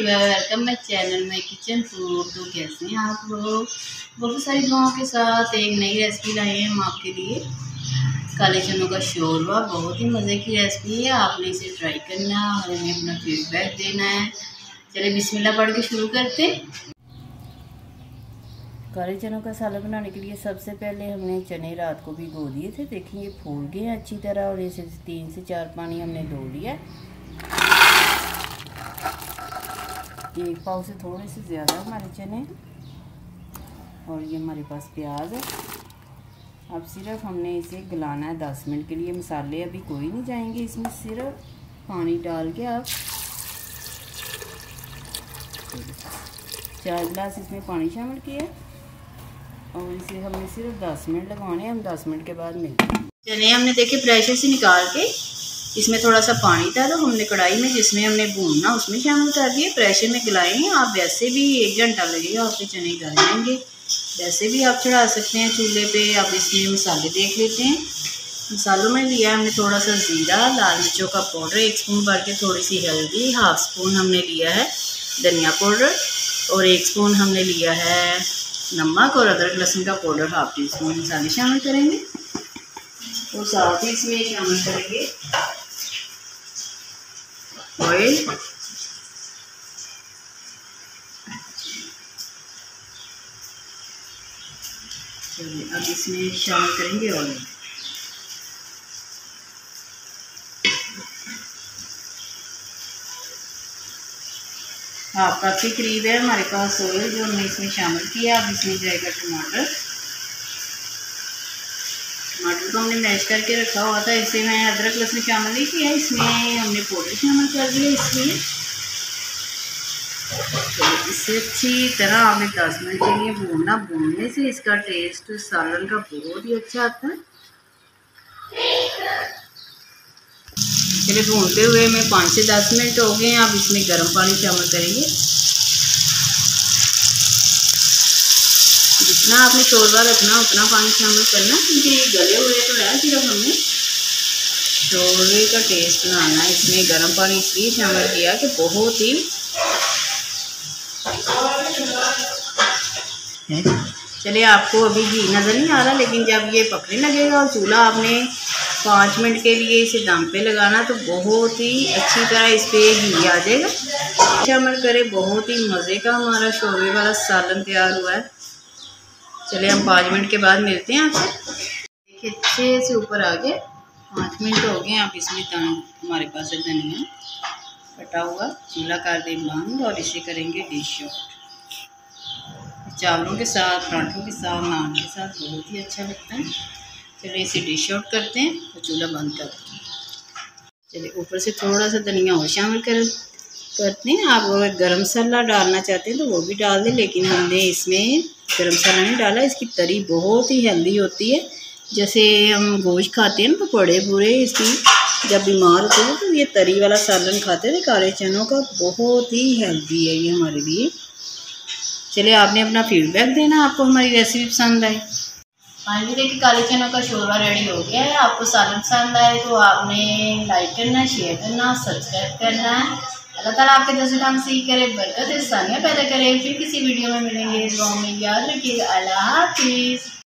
Welcome my channel my kitchen food. तो कैसे हैं आप लोग? बहुत सारी दुआओं के साथ एक नई रेसिपी लाए हैं हम आपके लिए। काले चनों का शोरबा बहुत ही मज़े की रेसिपी है। आपने इसे ट्राई करना और हमें अपना फीडबैक देना है। चलिए बिस्मिल्लाह पढ़ के शुरू करते हैं। काले चनों का सालन बनाने के लिए सबसे पहले हमने चने रात को भिगो दिए थे। देखिए ये फूल गए हैं अच्छी तरह और इसे 3 से 4 पानी हमने धो लिया। एक पाव से थोड़े से ज़्यादा हमारे चने और ये हमारे पास प्याज है। अब सिर्फ हमने इसे गलाना है 10 मिनट के लिए। मसाले अभी कोई नहीं जाएंगे इसमें, सिर्फ पानी डाल के आप 4 गिलास इसमें पानी शामिल किया और इसे हमने सिर्फ 10 मिनट लगाने हैं। हम 10 मिनट के बाद मिलते हैं। चने हमने देखे प्रेशर से निकाल के इसमें थोड़ा सा पानी था तो हमने कढ़ाई में जिसमें हमने भूनना उसमें शामिल कर दिए। प्रेशर में गलाएंगे आप, वैसे भी 1 घंटा लगेगा आपके चने गल जाएंगे। वैसे भी आप चढ़ा सकते हैं चूल्हे पे। आप इसमें मसाले देख लेते हैं। मसालों में लिया हमने थोड़ा सा ज़ीरा, लाल मिर्चों का पाउडर 1 स्पून भर के, थोड़ी सी हल्दी, 1/2 स्पून हमने लिया है धनिया पाउडर और 1 स्पून हमने लिया है नमक और अदरक लहसुन का पाउडर 1/2 टीस्पून मसाले शामिल करेंगे। और साथ ही इसमें शामिल करेंगे ऑयल, चलिए अब इसमें शामिल करेंगे ऑयल। हाँ काफ़ी करीब है हमारे पास ऑयल जो हमने इसमें शामिल किया। अब इसमें जाएगा टमाटर। टमाटर को हमने मैश करके रखा हुआ था, इसे मैं अदरक लहसुन शामिल नहीं किया, इसमें हमने पाउडर शामिल कर दिया। इसलिए तो इसे अच्छी तरह हमें 10 मिनट के लिए भूनना। भूनने से इसका टेस्ट सालन का बहुत ही अच्छा आता है। चलिए भूनते हुए हमें 5 से 10 मिनट हो गए हैं। आप इसमें गर्म पानी शामिल करेंगे। जितना आपने शोरबा रखना उतना पानी शामिल करना, क्योंकि ये गले हुए तो है, सिर्फ हमने शोरबे का टेस्ट बनाना है। इसमें गर्म पानी इसलिए शामिल किया कि बहुत ही चलिए आपको अभी घी नज़र नहीं आ रहा, लेकिन जब ये पकने लगेगा और चूल्हा आपने 5 मिनट के लिए इसे दम पे लगाना तो बहुत ही अच्छी तरह इस पर घी आ जाएगा। शामिल करें, बहुत ही मज़े का हमारा शोरबे वाला सालन तैयार हुआ है। चलिए हम 5 मिनट के बाद मिलते हैं आपसे। देखिए अच्छे से ऊपर आ गए, 5 मिनट हो गए। आप इसमें हमारे पास है धनिया कटा हुआ। चूल्हा कर दें बंद और इसे करेंगे डिश आउट। चावलों के साथ, पराठों के साथ, नान के साथ बहुत ही अच्छा लगता है। चलिए इसे डिश आउट करते हैं और चूल्हा बंद करते हैं। चलिए ऊपर से थोड़ा सा धनिया और शामिल करते हैं। आप अगर गरम मसाला डालना चाहते हैं तो वो भी डाल दें, लेकिन हमने इसमें गरम मसाला नहीं डाला। इसकी तरी बहुत ही हेल्दी होती है। जैसे हम गोश्त खाते हैं ना तो बड़े बूढ़े इसकी जब बीमार होते हैं तो ये तरी वाला सालन खाते थे काले चनों का। बहुत ही हेल्दी है ये हमारे लिए। चलिए आपने अपना फीडबैक देना, आपको हमारी रेसिपी पसंद आए। फाइनली देखिए काले चनों का शोरबा रेडी हो गया है। आपको सालन पसंद आए तो आपने लाइक करना, शेयर करना, सब्सक्राइब करना है। अल्लाह ताला आपके दर्शन काम से ही करे, बरकत आसानियाँ पैदा करे। फिर किसी वीडियो में मिलेंगे। दुआ में याद रखिएगा। अल्लाह हाफिज़।